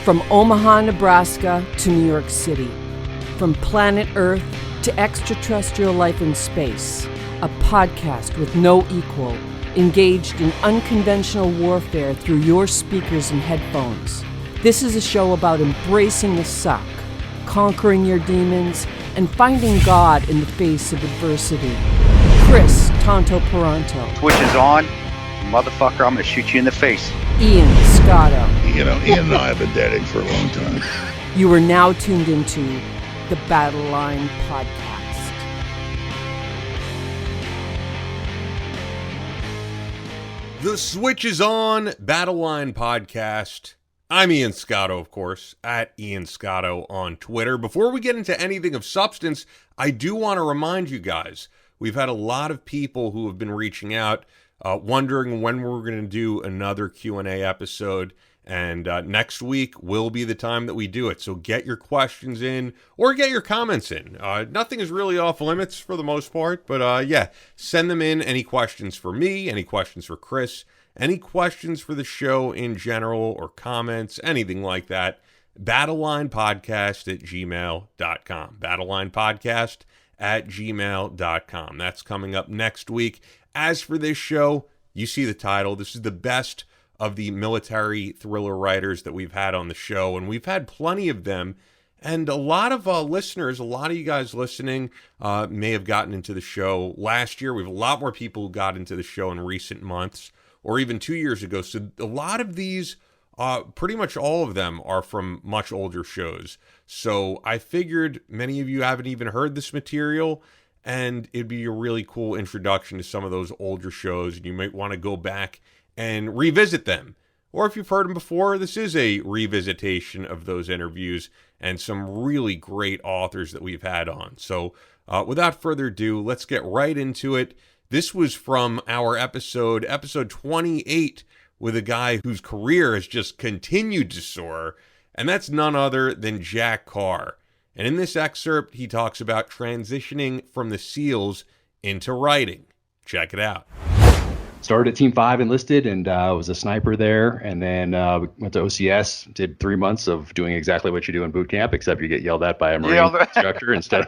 From Omaha, Nebraska to New York City. From planet Earth to extraterrestrial life in space. A podcast with no equal, engaged in unconventional warfare through your speakers and headphones. This is a show about embracing the suck, conquering your demons, and finding God in the face of adversity. Chris Tonto Peranto. Switch is on. Motherfucker, I'm gonna shoot you in the face. Ian Scotto. You know, Ian and I have been dating for a long time. You are now tuned into the Battleline Podcast. The switch is on, Battleline Podcast. I'm Ian Scotto, of course, at Ian Scotto on Twitter. Before we get into anything of substance, I do want to remind you guys, we've had a lot of people who have been reaching out, wondering when we're going to do another Q&A episode, and next week will be the time that we do it. So get your questions in, or get your comments in. Nothing is really off limits for the most part, but yeah, send them in. Any questions for me, any questions for Chris, any questions for the show in general, or comments, anything like that, battlelinepodcast@gmail.com. battlelinepodcast@gmail.com. That's coming up next week. As for this show, you see the title. This is the best of the military thriller writers that we've had on the show, and we've had plenty of them. And a lot of listeners, a lot of you guys listening may have gotten into the show last year. We have a lot more people who got into the show in recent months, or even 2 years ago. So a lot of these, pretty much all of them, are from much older shows. So I figured many of you haven't even heard this material, and it'd be a really cool introduction to some of those older shows, and you might want to go back and revisit them. Or if you've heard them before, this is a revisitation of those interviews and some really great authors that we've had on. So without further ado, let's get right into it. This was from our episode 28, with a guy whose career has just continued to soar, and that's none other than Jack Carr. And in this excerpt, he talks about transitioning from the SEALs into writing. Check it out. Started at Team 5, enlisted, and was a sniper there, and then went to OCS, did 3 months of doing exactly what you do in boot camp, except you get yelled at by a Marine instructor instead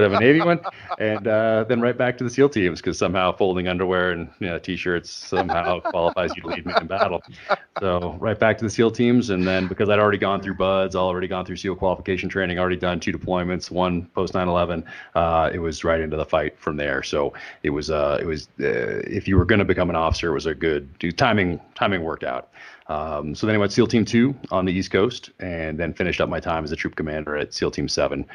of a Navy one, and then right back to the SEAL teams, because somehow folding underwear and T-shirts somehow qualifies you to lead men in battle. So right back to the SEAL teams, and then because I'd already gone through BUDS, already gone through SEAL qualification training, already done 2 deployments, one post 9/11, it was right into the fight from there. So it was if you were going to become an officer, it was a good timing worked out. So then I went SEAL Team 2 on the East Coast, and then finished up my time as a troop commander at SEAL Team 7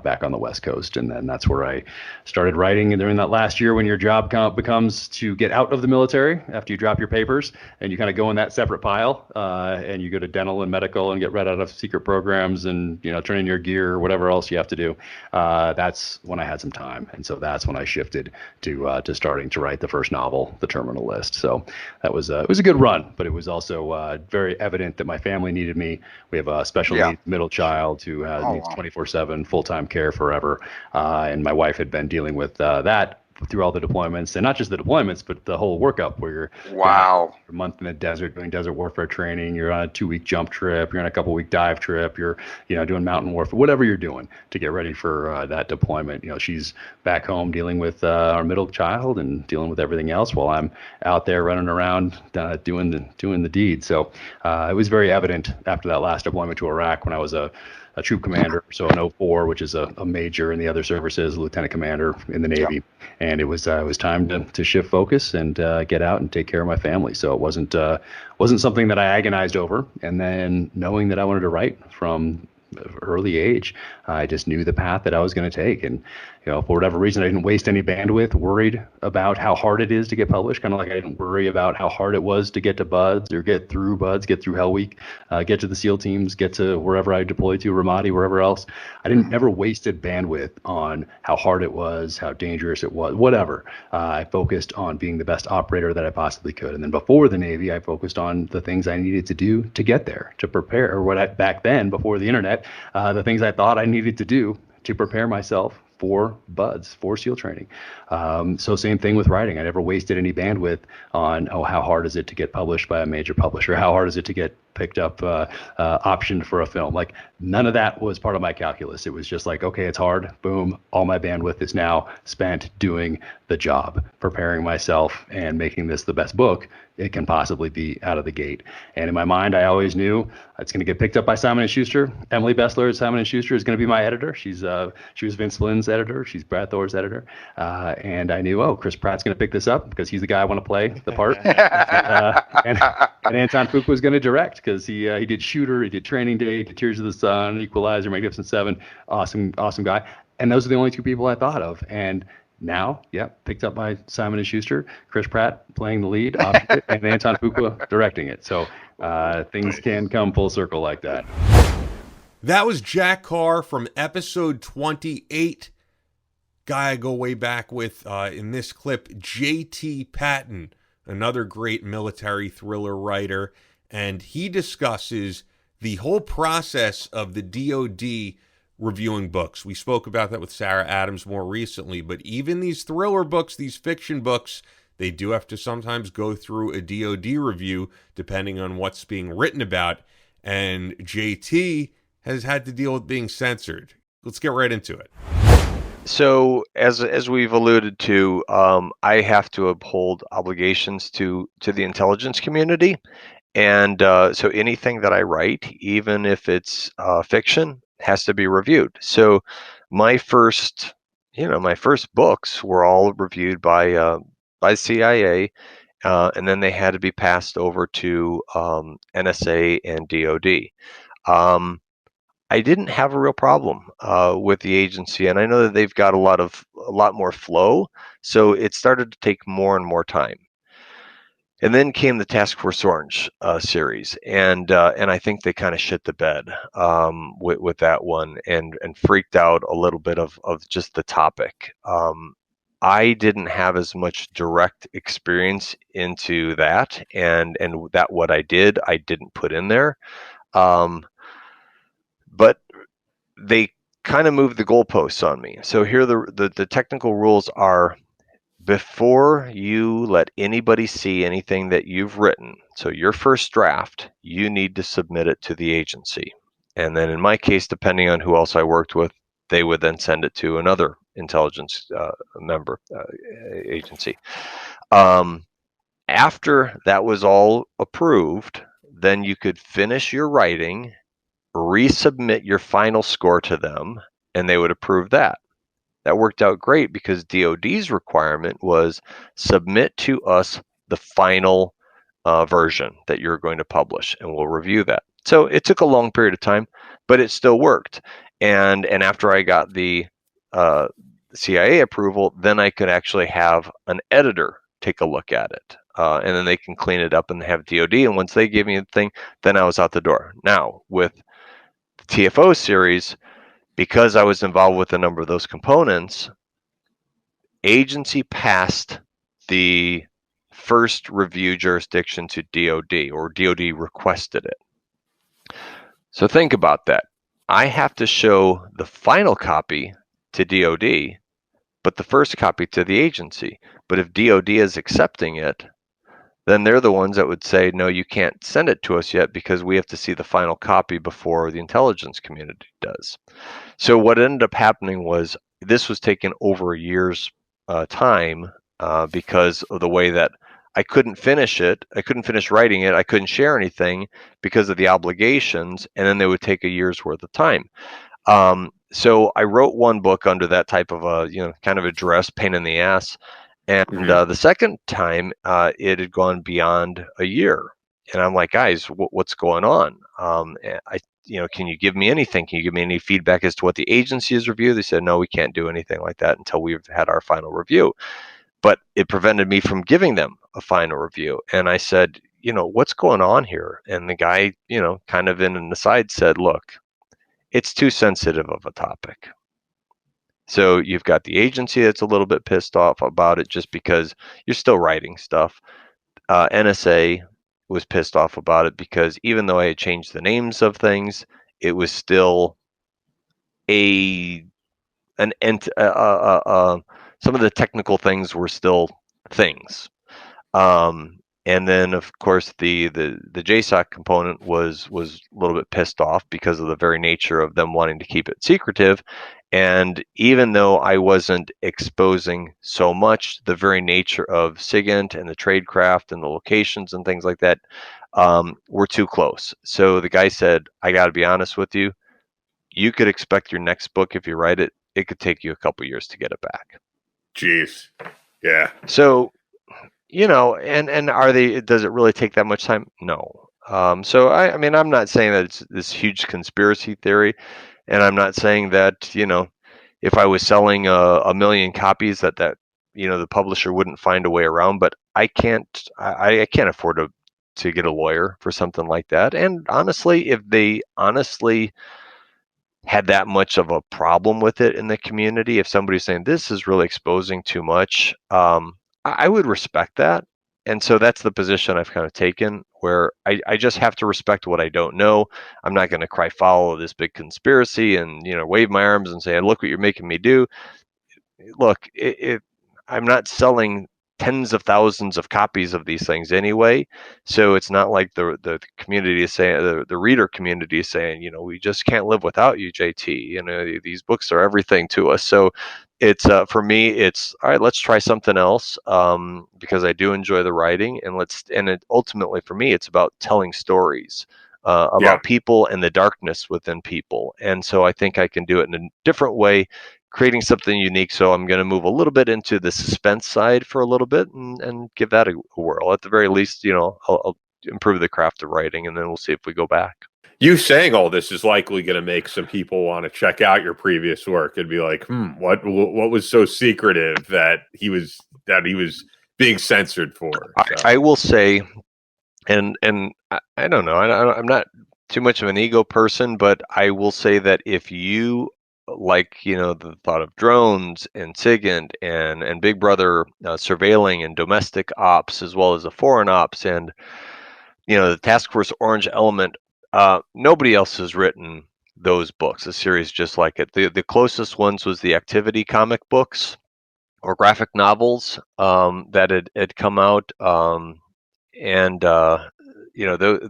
back on the West Coast. And then that's where I started writing. And during that last year, when your job becomes to get out of the military after you drop your papers, and you kind of go in that separate pile, and you go to dental and medical and get read out of secret programs, and turn in your gear or whatever else you have to do, that's when I had some time. And so that's when I shifted to starting to write the first novel, The Terminal List. So that was it was a good run, but it was also very evident that my family needed me. We have a special needs middle child who needs 24/7 full-time care forever, and my wife had been dealing with that through all the deployments, and not just the deployments, but the whole workup where you're a month in the desert doing desert warfare training. You're on a 2-week jump trip. You're on a couple-week dive trip. You're doing mountain warfare, whatever you're doing to get ready for that deployment. She's back home dealing with our middle child and dealing with everything else, while I'm out there running around doing the deed. So it was very evident after that last deployment to Iraq, when I was a troop commander, so an 04, which is a major in the other services, a lieutenant commander in the Navy, and it was time to shift focus and get out and take care of my family. So it wasn't something that I agonized over. And then knowing that I wanted to write from early age, I just knew the path that I was going to take. And for whatever reason, I didn't waste any bandwidth worried about how hard it is to get published, kind of like I didn't worry about how hard it was to get to BUDS or get through BUDS, get through Hell Week, get to the SEAL teams, get to wherever I deployed to, Ramadi, wherever else. I never wasted bandwidth on how hard it was, how dangerous it was, whatever. I focused on being the best operator that I possibly could. And then before the Navy, I focused on the things I needed to do to get there, to prepare, or back then, before the internet, the things I thought I needed to do to prepare myself for BUDS, for SEAL training. So same thing with writing. I never wasted any bandwidth on, how hard is it to get published by a major publisher? How hard is it to get picked up, optioned for a film. Like none of that was part of my calculus. It was just like, okay, it's hard. Boom. All my bandwidth is now spent doing the job, preparing myself and making this the best book it can possibly be out of the gate. And in my mind, I always knew it's going to get picked up by Simon & Schuster. Emily Bessler at Simon & Schuster is going to be my editor. She was Vince Lynn's editor. She's Brad Thor's editor. And I knew, Chris Pratt's going to pick this up because he's the guy I want to play the part. And Anton Fuqua was going to direct because he did Shooter, he did Training Day, he did Tears of the Sun, Equalizer, Magnificent Seven. Awesome guy. And those are the only two people I thought of. And now, picked up by Simon & Schuster, Chris Pratt playing the lead, and Anton Fuqua directing it. So things can come full circle like that. That was Jack Carr from episode 28. Guy I go way back with in this clip, J.T. Patten, another great military thriller writer. And he discusses the whole process of the DoD reviewing books. We spoke about that with Sarah Adams more recently, but even these thriller books, these fiction books, they do have to sometimes go through a DoD review depending on what's being written about. And JT has had to deal with being censored. Let's get right into it. So as we've alluded to, I have to uphold obligations to the intelligence community. And so anything that I write, even if it's fiction, has to be reviewed. So my first books were all reviewed by CIA, and then they had to be passed over to NSA and DoD. I didn't have a real problem with the agency, and I know that they've got a lot more flow, so it started to take more and more time. And then came the Task Force Orange series, and I think they kind of shit the bed with that one, and freaked out a little bit of just the topic. I didn't have as much direct experience into that, and that what I didn't put in there, but they kind of moved the goalposts on me. So here the technical rules are: before you let anybody see anything that you've written, so your first draft, you need to submit it to the agency. And then in my case, depending on who else I worked with, they would then send it to another intelligence member agency. After that was all approved, then you could finish your writing, resubmit your final score to them, and they would approve that. That worked out great because DoD's requirement was submit to us the final version that you're going to publish, and we'll review that. So it took a long period of time, but it still worked. And after I got the CIA approval, then I could actually have an editor take a look at it, and then they can clean it up and have DoD. And once they gave me the thing, then I was out the door. Now with the TFO series, because I was involved with a number of those components, agency passed the first review jurisdiction to DoD, or DoD requested it. So think about that. I have to show the final copy to DoD, but the first copy to the agency. But if DoD is accepting it, then they're the ones that would say, no, you can't send it to us yet because we have to see the final copy before the intelligence community does. So what ended up happening was this was taken over a year's time because of the way that I couldn't finish it. I couldn't finish writing it. I couldn't share anything because of the obligations, and then they would take a year's worth of time. So I wrote one book under that type of a, kind of a dress, pain in the ass. And the second time, it had gone beyond a year, and I'm like, guys, what's going on? Can you give me anything? Can you give me any feedback as to what the agency has reviewed? They said, no, we can't do anything like that until we've had our final review. But it prevented me from giving them a final review. And I said, what's going on here? And the guy, kind of in an aside said, look, it's too sensitive of a topic. So you've got the agency that's a little bit pissed off about it just because you're still writing stuff. NSA was pissed off about it because even though I had changed the names of things, it was still some of the technical things were still things. And then, of course, the JSOC component was a little bit pissed off because of the very nature of them wanting to keep it secretive. And even though I wasn't exposing so much, the very nature of SIGINT and the tradecraft and the locations and things like that were too close. So the guy said, I got to be honest with you, you could expect your next book, if you write it, it could take you a couple years to get it back. Jeez. Yeah. So, and does it really take that much time? No. So I mean, I'm not saying that it's this huge conspiracy theory, and I'm not saying that, if I was selling a million copies that the publisher wouldn't find a way around, but I can't afford to get a lawyer for something like that. And honestly, if they had that much of a problem with it in the community, if somebody's saying this is really exposing too much, I would respect that. And so that's the position I've kind of taken, where I just have to respect what I don't know. I'm not going to cry foul of this big conspiracy and, wave my arms and say, look what you're making me do. Look, I'm not selling tens of thousands of copies of these things anyway. So it's not like the community is saying, the reader community is saying, we just can't live without you, JT. These books are everything to us. So it's for me, it's all right. Let's try something else because I do enjoy the writing, and ultimately for me, it's about telling stories about people and the darkness within people. And so I think I can do it in a different way, creating something unique. So I'm going to move a little bit into the suspense side for a little bit and give that a whirl. At the very least, I'll improve the craft of writing, and then we'll see if we go back. You saying all this is likely going to make some people want to check out your previous work and be like, what was so secretive that he was being censored for? So. I will say, and I don't know, I'm not too much of an ego person, but I will say that if you like, the thought of drones and SIGINT and Big Brother surveilling and domestic ops as well as the foreign ops and, the Task Force Orange element, nobody else has written those books, a series just like it. The closest ones was the Activity comic books or graphic novels that had come out.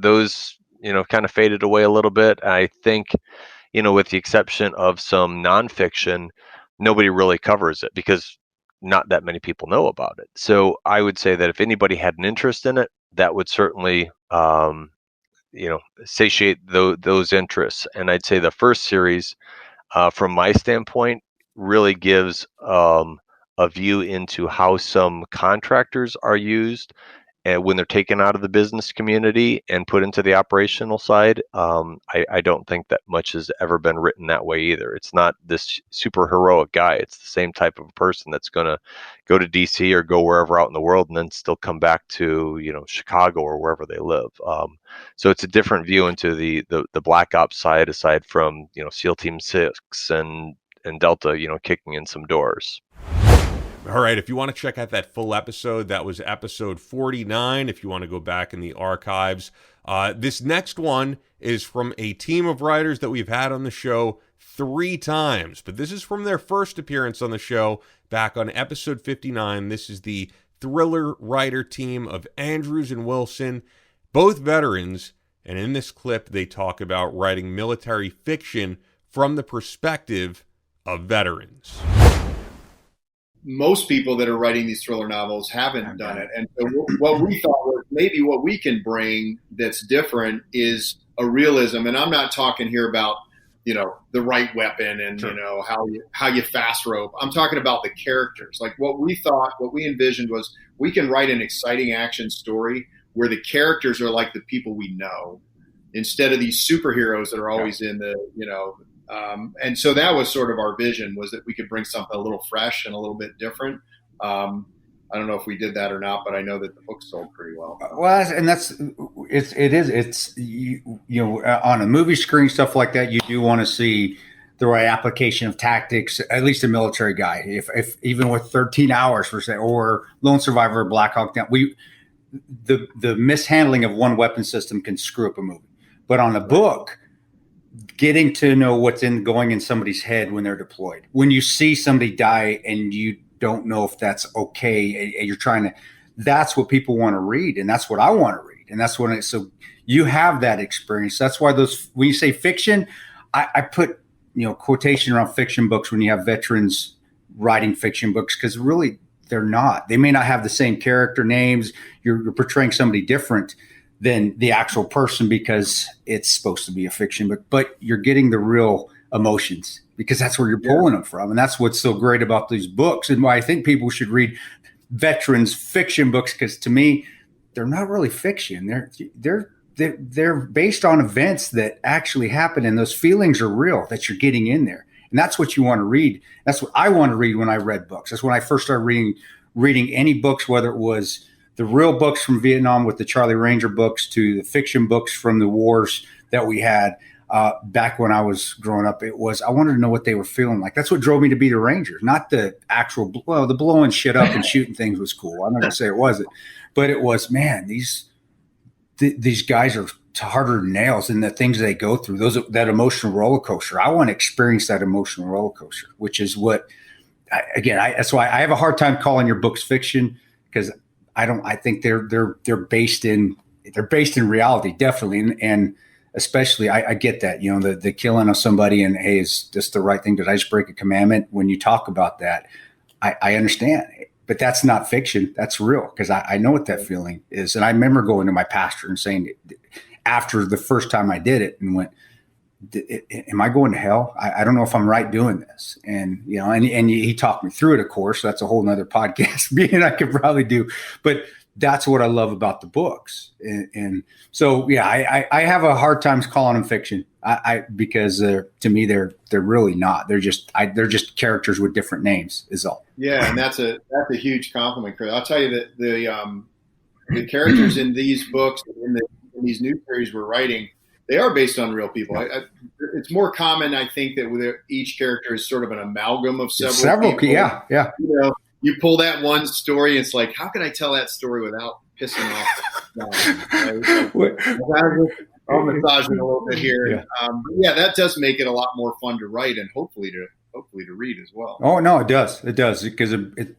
Those, kind of faded away a little bit. I think, with the exception of some nonfiction, nobody really covers it because not that many people know about it. So I would say that if anybody had an interest in it, that would certainly, satiate those interests. And I'd say the first series, from my standpoint, really gives a view into how some contractors are used and when they're taken out of the business community and put into the operational side. I don't think that much has ever been written that way either. It's not this super heroic guy. It's the same type of person that's going to go to DC or go wherever out in the world and then still come back to, Chicago or wherever they live. So it's a different view into the Black Ops side, aside from, SEAL Team 6 and Delta, kicking in some doors. All right, if you want to check out that full episode, that was episode 49, if you want to go back in the archives. This next one is from a team of writers that we've had on the show 3 times, but this is from their first appearance on the show back on episode 59. This is the thriller writer team of Andrews and Wilson, both veterans, and in this clip, they talk about writing military fiction from the perspective of veterans. Most people that are writing these thriller novels haven't done it. And so what we thought was maybe what we can bring that's different is a realism. And I'm not talking here about, the right weapon and, sure, how you fast rope. I'm talking about the characters. Like what we envisioned was we can write an exciting action story where the characters are like the people we know instead of these superheroes that are always in the, and so that was sort of our vision, was that we could bring something a little fresh and a little bit different. I don't know if we did that or not, but I know that the book sold pretty well. Well, and it's on a movie screen, stuff like that, you do want to see the right application of tactics, at least a military guy. If even with 13 hours per se, or Lone Survivor or Black Hawk Down, the mishandling of one weapon system can screw up a movie. But on a book, getting to know what's going in somebody's head when they're deployed, when you see somebody die and you don't know if that's okay, and you're trying to, that's what people want to read, and that's what I want to read, and that's what. So you have that experience. That's why when you say fiction, I put quotation around fiction books when you have veterans writing fiction books, because really they're not. They may not have the same character names. You're portraying somebody different than the actual person because it's supposed to be a fiction book, but you're getting the real emotions because that's where you're pulling them from. And that's what's so great about these books, and why I think people should read veterans fiction books, because to me, they're not really fiction. They're based on events that actually happen, and those feelings are real that you're getting in there. And that's what you want to read. That's what I want to read when I read books. That's when I first started reading any books, whether it was the real books from Vietnam with the Charlie Ranger books to the fiction books from the wars that we had back when I was growing up. It was, I wanted to know what they were feeling like. That's what drove me to be the Rangers, not the actual, the blowing shit up and shooting things was cool. I'm not going to say it wasn't, but it was, man, these guys are harder than nails, and the things they go through, that emotional roller coaster. I want to experience that emotional roller coaster, which is what, that's why I have a hard time calling your books fiction, because I think they're based in reality, definitely. And especially I get that, the killing of somebody and, hey, is this the right thing? Did I just break a commandment? When you talk about that, I understand, but that's not fiction. That's real, because I know what that feeling is. And I remember going to my pastor and saying, after the first time I did it, and went, am I going to hell? I don't know if I'm right doing this. And, and he talked me through it, of course. That's a whole nother podcast being I could probably do, but that's what I love about the books. And so, yeah, I have a hard time calling them fiction. Because to me, they're really not. They're just characters with different names is all. Yeah. And that's a huge compliment, Chris. I'll tell you that the characters in these books, in these new series we're writing, they are based on real people. It's more common, I think, that each character is sort of an amalgam of several people. Yeah. You pull that one story, it's like, how can I tell that story without pissing off? I'll massage it a little bit here. Yeah. That does make it a lot more fun to write, and hopefully to read as well. Oh no, it does, because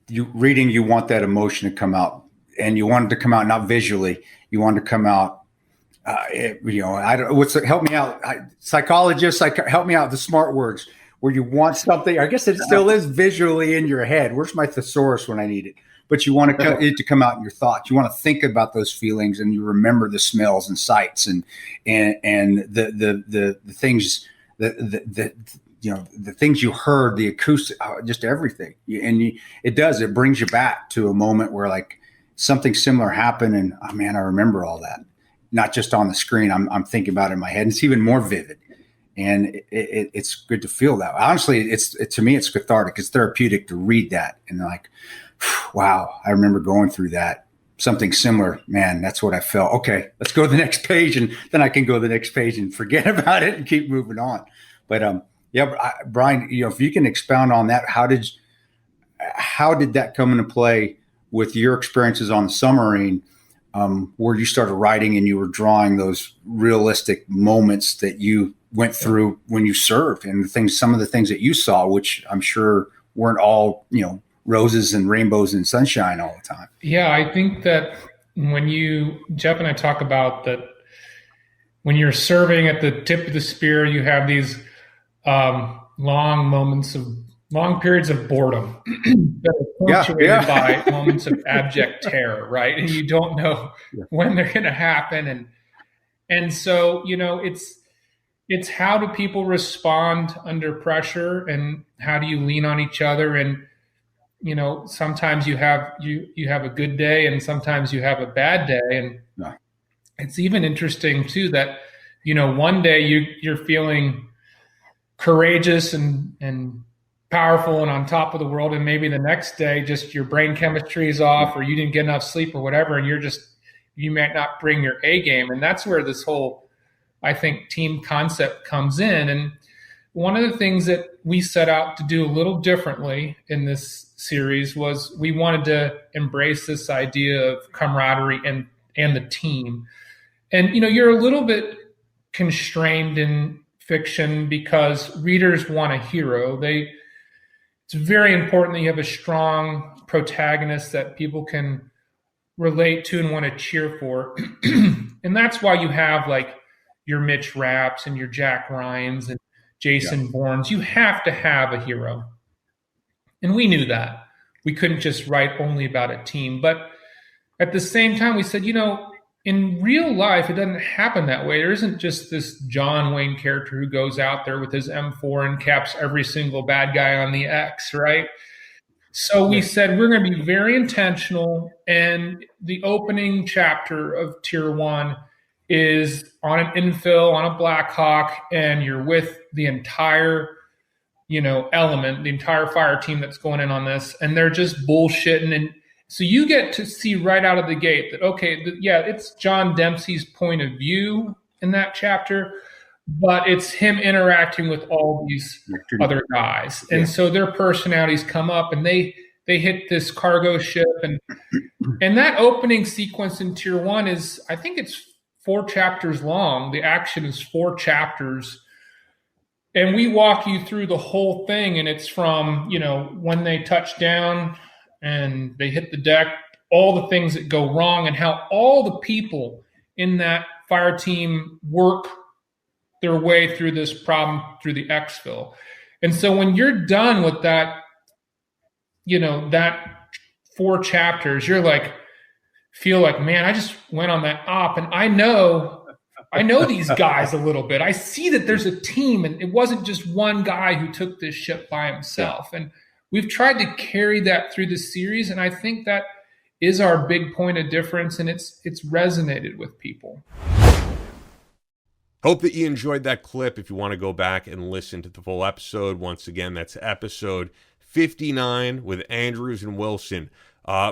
you want that emotion to come out, and you want it to come out not visually. You want it to come out. Help me out, psychologists. Help me out. The smart words where you want something. I guess it still is visually in your head. Where's my thesaurus when I need it? But you want it to come out in your thoughts. You want to think about those feelings, and you remember the smells and sights and the things the things you heard, the acoustic, just everything. It brings you back to a moment where like something similar happened, and oh man, I remember all that. Not just on the screen, I'm thinking about it in my head. And it's even more vivid, and it's good to feel that. Honestly, to me, it's cathartic. It's therapeutic to read that, and like, wow, I remember going through that. Something similar, man. That's what I felt. Okay, let's go to the next page, and then I can go to the next page and forget about it and keep moving on. But Brian, if you can expound on that, how did that come into play with your experiences on the submarine? Where you started writing and you were drawing those realistic moments that you went through when you served, and some of the things that you saw, which I'm sure weren't all, roses and rainbows and sunshine all the time. Yeah. I think that when Jeff and I talk about that, when you're serving at the tip of the spear, you have these long periods of boredom that are punctuated by moments of abject terror, right? And you don't know when they're going to happen. And so, it's how do people respond under pressure, and how do you lean on each other? And, sometimes you have a good day, and sometimes you have a bad day. And it's even interesting too that, one day you're feeling courageous and powerful and on top of the world, and maybe the next day just your brain chemistry is off, or you didn't get enough sleep or whatever, and you might not bring your A game. And that's where this whole, I think, team concept comes in. And one of the things that we set out to do a little differently in this series was we wanted to embrace this idea of camaraderie and the team. And you're a little bit constrained in fiction because readers want a hero. It's very important that you have a strong protagonist that people can relate to and want to cheer for. And that's why you have like your Mitch Rapps and your Jack Ryans and Jason Bournes. You have to have a hero. And we knew that. We couldn't just write only about a team. But at the same time, we said, in real life, it doesn't happen that way. There isn't just this John Wayne character who goes out there with his M4 and caps every single bad guy on the X, right? So we said we're going to be very intentional, and the opening chapter of Tier 1 is on an infill, on a Blackhawk, and you're with the entire, element, the entire fire team that's going in on this, and they're just bullshitting. And so you get to see right out of the gate that, it's John Dempsey's point of view in that chapter, but it's him interacting with all these other guys. And so their personalities come up and they hit this cargo ship. And that opening sequence in Tier 1 is, I think it's 4 chapters long. The action is 4 chapters. And we walk you through the whole thing. And it's from, when they touch down and they hit the deck, all the things that go wrong and how all the people in that fire team work their way through this problem through the exfil. And so when you're done with that, that 4 chapters, you're like, feel like, man, I just went on that op and I know these guys a little bit. I see that there's a team and it wasn't just one guy who took this ship by himself. And we've tried to carry that through the series. And I think that is our big point of difference. And it's resonated with people. Hope that you enjoyed that clip. If you want to go back and listen to the full episode, once again, that's episode 59 with Andrews and Wilson.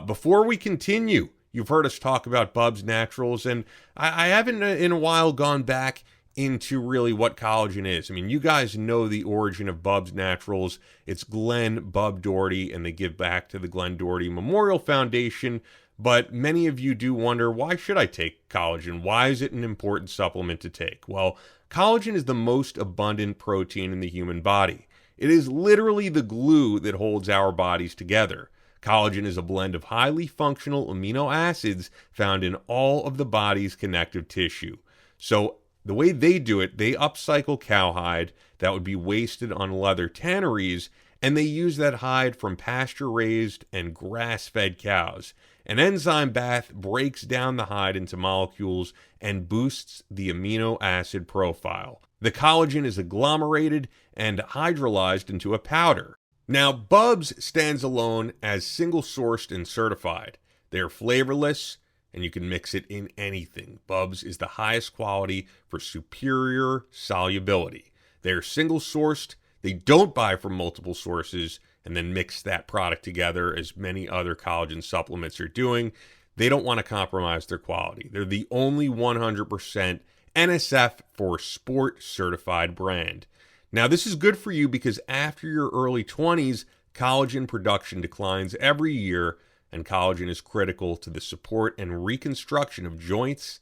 Before we continue, you've heard us talk about Bubs Naturals, and I haven't in a while gone back into really what collagen is. I mean, you guys know the origin of Bubs Naturals. It's Glenn Bub Doherty, and they give back to the Glenn Doherty Memorial Foundation. But many of you do wonder, why should I take collagen? Why is it an important supplement to take? Well, collagen is the most abundant protein in the human body. It is literally the glue that holds our bodies together. Collagen is a blend of highly functional amino acids found in all of the body's connective tissue. So the way they do it, they upcycle cowhide that would be wasted on leather tanneries, and they use that hide from pasture-raised and grass-fed cows. An enzyme bath breaks down the hide into molecules and boosts the amino acid profile. The collagen is agglomerated and hydrolyzed into a powder. Now, Bubs stands alone as single-sourced and certified. They're flavorless, and you can mix it in anything. Bubs is the highest quality for superior solubility. They're single-sourced. They don't buy from multiple sources and then mix that product together as many other collagen supplements are doing. They don't want to compromise their quality. They're the only 100% NSF for sport certified brand. Now, this is good for you because after your early 20s, collagen production declines every year, and collagen is critical to the support and reconstruction of joints.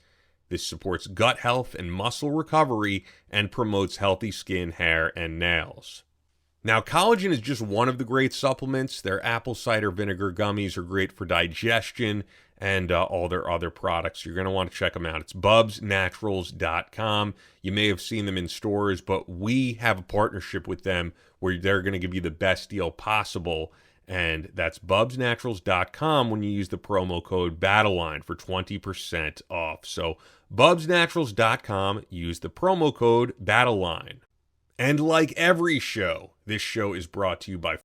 This supports gut health and muscle recovery and promotes healthy skin, hair, and nails. Now, collagen is just one of the great supplements. Their apple cider vinegar gummies are great for digestion and all their other products. You're going to want to check them out. It's bubsnaturals.com. You may have seen them in stores, but we have a partnership with them where they're going to give you the best deal possible. And that's bubsnaturals.com when you use the promo code Battleline for 20% off. So bubsnaturals.com, use the promo code Battleline. And like every show, this show is brought to you by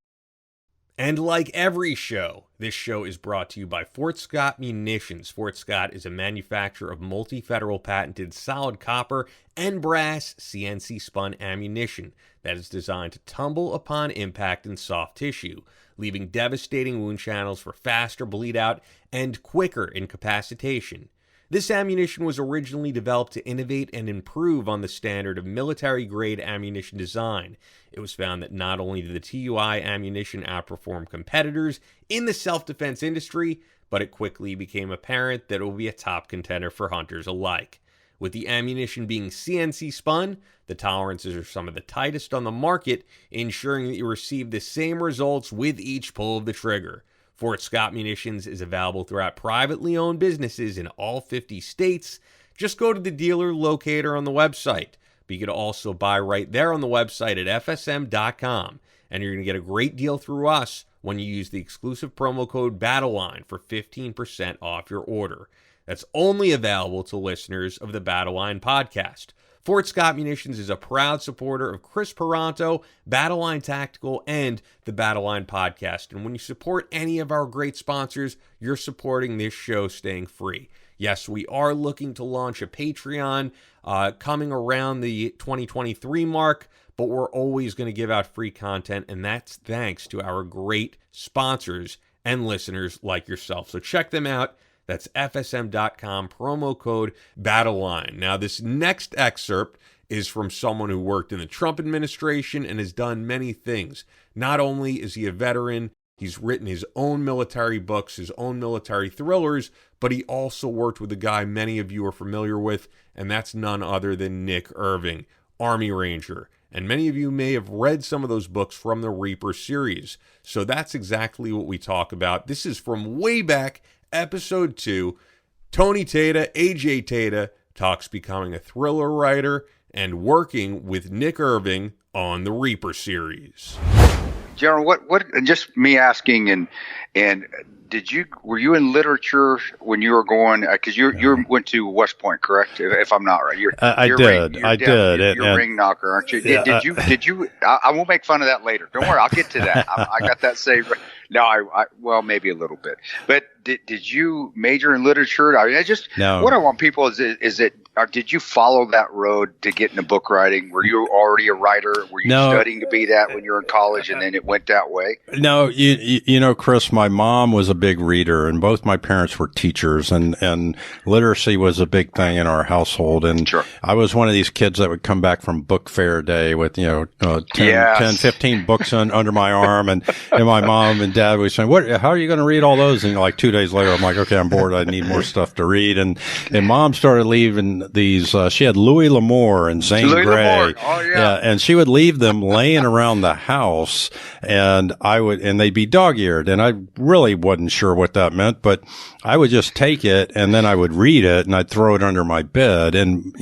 Fort Scott Munitions. Fort Scott is a manufacturer of multi-federal patented solid copper and brass CNC spun ammunition that is designed to tumble upon impact in soft tissue, leaving devastating wound channels for faster bleed out and quicker incapacitation. This ammunition was originally developed to innovate and improve on the standard of military-grade ammunition design. It was found that not only did the TUI ammunition outperform competitors in the self-defense industry, but it quickly became apparent that it will be a top contender for hunters alike. With the ammunition being CNC spun, the tolerances are some of the tightest on the market, ensuring that you receive the same results with each pull of the trigger. Fort Scott Munitions is available throughout privately owned businesses in all 50 states. Just go to the dealer locator on the website. But you can also buy right there on the website at fsm.com. And you're going to get a great deal through us when you use the exclusive promo code Battleline for 15% off your order. That's only available to listeners of the Battleline Podcast. Fort Scott Munitions is a proud supporter of Chris Peranto, Battleline Tactical, and the Battleline Podcast. And when you support any of our great sponsors, you're supporting this show staying free. Yes, we are looking to launch a Patreon coming around the 2023 mark, but we're always going to give out free content, and that's thanks to our great sponsors and listeners like yourself. So check them out. That's fsm.com, promo code Battleline. Now, this next excerpt is from someone who worked in the Trump administration and has done many things. Not only is he a veteran, he's written his own military books, his own military thrillers, but he also worked with a guy many of you are familiar with, and that's none other than Nick Irving, Army Ranger. And many of you may have read some of those books from the Reaper series. So that's exactly what we talk about. This is from way back, Episode 2. Tony Tata, AJ Tata, talks becoming a thriller writer and working with Nick Irving on the Reaper series. General, what? Just me asking, and were you in literature when you were going? Because you went to West Point, correct? If I'm not right, I did. You're a ring knocker, aren't you? Yeah, Did you? I won't make fun of that later. Don't worry, I'll get to that. I got that saved. No, well, maybe a little bit. But did you major in literature? I mean, no. What I want people is that. Did you follow that road to get into book writing? Were you already a writer? Were you studying to be that when you were in college, and then it went that way? No, you know, Chris, my mom was a big reader, and both my parents were teachers, and literacy was a big thing in our household. And sure. I was one of these kids that would come back from book fair day with, 10, 15 books under my arm, and my mom and dad would say, how are you going to read all those? And like 2 days later, I'm like, okay, I'm bored. I need more stuff to read. And mom started leaving these, she had Louis L'Amour and Zane Grey. Oh, yeah. And she would leave them laying around the house, and they'd be dog-eared, and I really wasn't sure what that meant, but I would just take it, and then I would read it, and I'd throw it under my bed, and,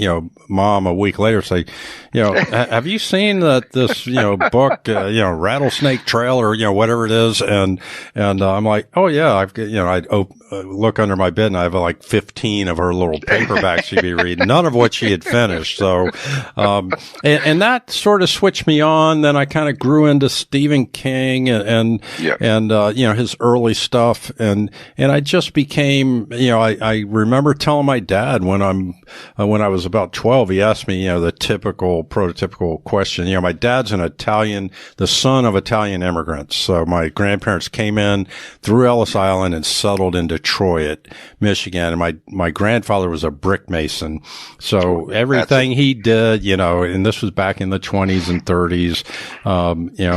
mom a week later say, have you seen this, book, Rattlesnake Trail, or, whatever it is, and I'm like, oh yeah, I'd look under my bed, and I have like 15 of her little paperbacks she'd be reading, none of what she had finished. So, and that sort of switched me on. Then I kind of grew into Stephen King and his early stuff. And I just became, I remember telling my dad when I was about 12, he asked me, the prototypical question. My dad's the son of Italian immigrants. So my grandparents came in through Ellis Island and settled in Detroit, Michigan. And my grandfather was a brick mason. So everything he did, and this was back in the 20s and 30s.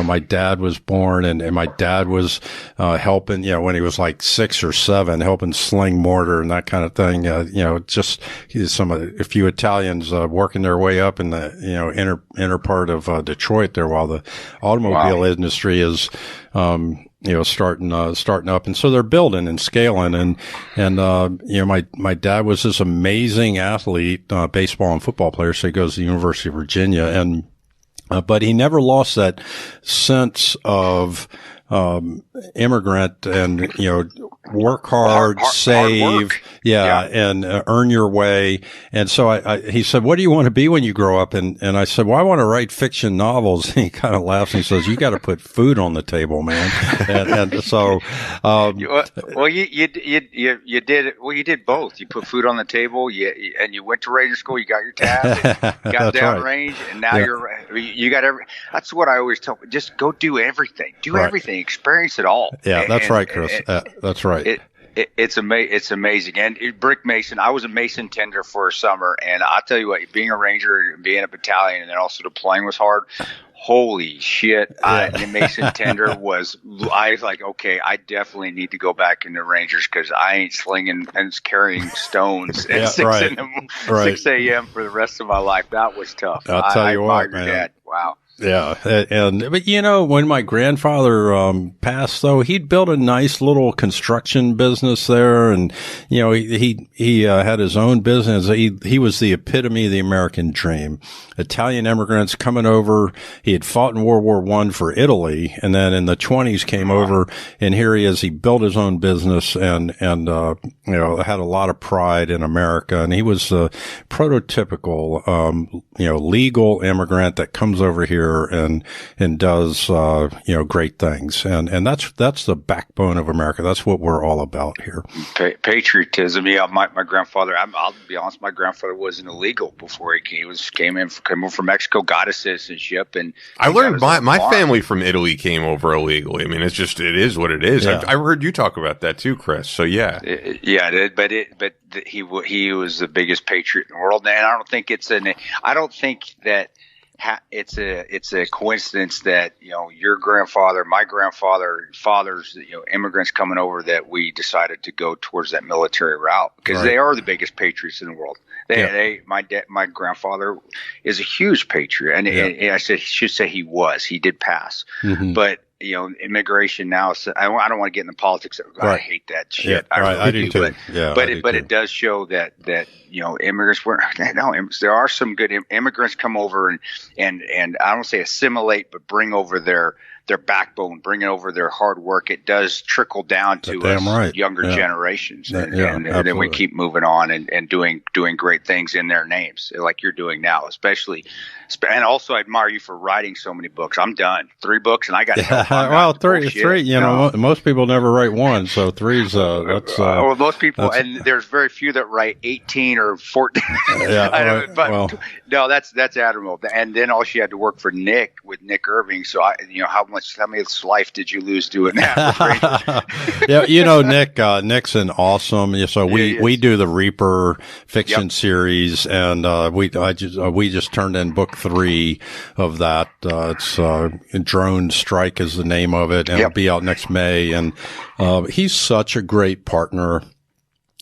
My dad was born, and my dad was helping, when he was like 6 or 7, helping sling mortar and that kind of thing. Just a few Italians working their way up in the inner part of Detroit there, while the automobile industry is starting up. And so they're building and scaling. And my dad was this amazing athlete, baseball and football player. So he goes to the University of Virginia, but he never lost that sense of, immigrant and, work hard, save, and earn your way. And so he said, what do you want to be when you grow up? And I said, well, I want to write fiction novels. And he kind of laughs and he says, you got to put food on the table, man. and so, you did both. You put food on the table, and you went to Ranger School, you got your tab, you got downrange, and now you got that's what I always tell, just go do everything. Everything, experience it all. Yeah, that's right, Chris. That's right. It's amazing. And brick mason, I was a mason tender for a summer, and I'll tell you what, being a ranger, being a battalion, and then also deploying was hard. Holy shit. The mason tender I was like, okay, I definitely need to go back into Rangers, because I ain't slinging and carrying stones at 6 a.m. for the rest of my life. That was tough. I'll tell you what, man. Wow. Yeah. But you know, when my grandfather, passed though, he'd built a nice little construction business there. And, you know, he had his own business. He was the epitome of the American dream. Italian immigrants coming over. He had fought in World War I for Italy. And then in the 20s came over, and here he is. He built his own business and, you know, had a lot of pride in America. And he was a prototypical, you know, legal immigrant that comes over here and does, you know, great things. And that's the backbone of America. That's what we're all about here. Patriotism. Yeah. My grandfather, I'll be honest, my grandfather wasn't illegal before he came over from Mexico, got a citizenship. And I learned my family from Italy came over illegally. I mean, it is what it is. Yeah. I heard you talk about that too, Chris. So yeah. He was the biggest patriot in the world. And I don't think that it's a coincidence that, you know, your grandfather, my grandfather, fathers, you know, immigrants coming over, that we decided to go towards that military route, because they are the biggest patriots in the world. My grandfather is a huge patriot, and I should say he did pass, but. You know, immigration now. I don't want to get into politics. I hate that shit. Yeah, I do too. But it does show that you know, immigrants were. No, there are some good immigrants come over and I don't say assimilate, but bring over their backbone, bring over their hard work. It does trickle down to us younger generations, and then we keep moving on and doing great things in their names, like you're doing now, especially. And also, I admire you for writing so many books. I'm done. 3 books, and I got well, three. You know, most people never write one, so 3's that's. Well, most people, and there's very few that write 18 or 14. No, that's admirable. And then also, you had to work for Nick Irving. So how many life did you lose doing that? Yeah, you know, Nick's an awesome. So we do the Reaper fiction series, and we just turned in book 3 of that. It's Drone Strike is the name of it, and it'll be out next May. And he's such a great partner.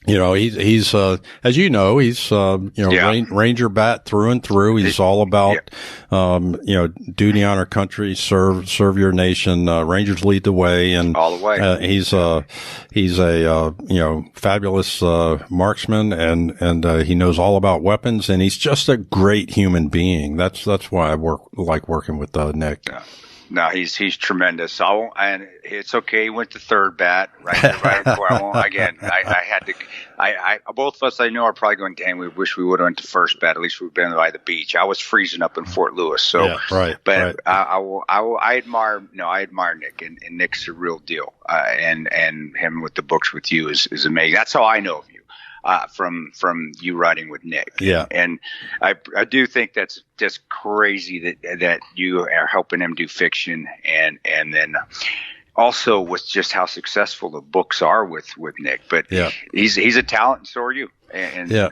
You know, he's as you know, he's Ranger bat through and through. He's all about you know, duty on our country, serve your nation. Rangers lead the way, and all the way. He's a you know, fabulous marksman, and he knows all about weapons, and he's just a great human being. That's why I like working with Nick. Yeah. No, he's tremendous. And it's okay. He went to third bat, right before I won't. Again, I had to. Both of us, I know, are probably going, dang, we wish we would have went to first bat. At least we've been by the beach. I was freezing up in Fort Lewis. So, But I admire Nick, and Nick's a real deal. And him with the books with you is amazing. That's how I know of you. From you writing with Nick. Yeah. And I do think that's just crazy that you are helping him do fiction, and then also with just how successful the books are with Nick. But he's a talent, and so are you. And you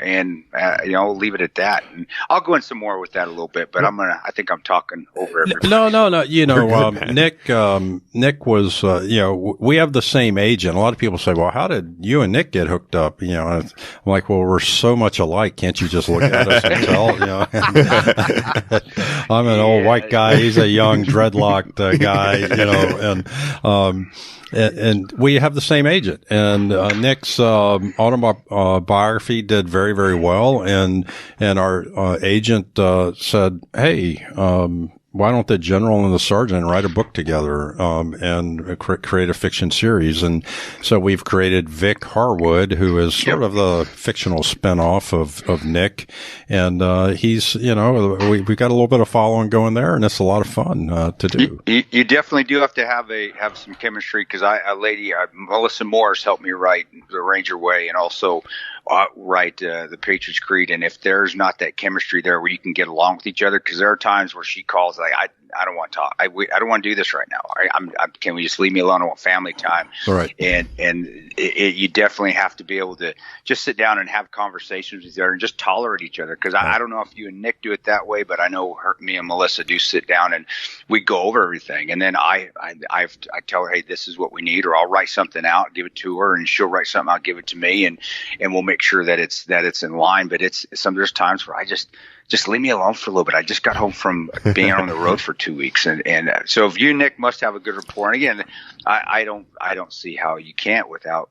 know, leave it at that. And I'll go in some more with that a little bit, but I think I'm talking over everybody. No. You know, Nick was, you know, we have the same agent. A lot of people say, well, how did you and Nick get hooked up? You know, I'm like, well, we're so much alike. Can't you just look at us and tell? You know, I'm an old white guy. He's a young dreadlocked guy, you know, and we have the same agent, and Nick's autobiography did very, very well, and our agent said, hey, why don't the general and the sergeant write a book together and create a fiction series? And so we've created Vic Harwood, who is sort of the fictional spinoff of Nick, and he's, you know, we've got a little bit of following going there, and it's a lot of fun to do. You definitely do have to have some chemistry, because Melissa Morris helped me write The Ranger Way, and also write The Patriot's Creed. And if there's not that chemistry there where you can get along with each other, because there are times where she calls like, I don't want to talk. I don't want to do this right now. Can we just leave me alone? I want family time. All right. And you definitely have to be able to just sit down and have conversations with each other and just tolerate each other. Because I don't know if you and Nick do it that way, but I know me and Melissa do sit down and we go over everything. And then I tell her, hey, this is what we need, or I'll write something out, give it to her, and she'll write something out, give it to me, and we'll make sure that it's in line. But there's times where I just just leave me alone for a little bit. I just got home from being on the road for 2 weeks. And so if you, Nick, must have a good rapport. And again, I don't see how you can't without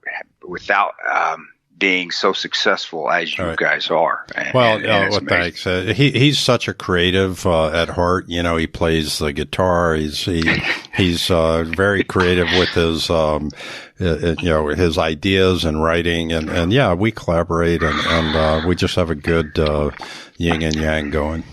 being so succcessul as you guys are. Thanks. He's such a creative at heart. You know, he plays the guitar. He's very creative with his his ideas and writing, and yeah, we collaborate and we just have a good yin and yang going.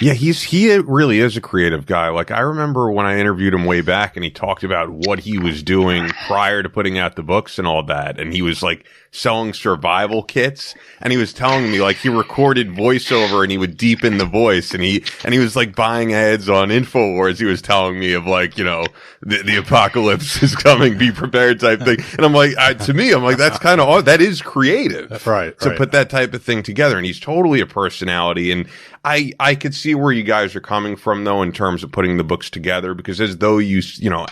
Yeah, he really is a creative guy. Like, I remember when I interviewed him way back and he talked about what he was doing prior to putting out the books and all that. And he was like selling survival kits, and he was telling me like he recorded voiceover and he would deepen the voice, and he was like buying ads on InfoWars. He was telling me of like, you know, the apocalypse is coming, be prepared type thing. And I'm like, to me, I'm like, that's kind of odd. That is creative, right? To put that type of thing together. And he's totally a personality. And I could see where you guys are coming from, though, in terms of putting the books together, because as though you know,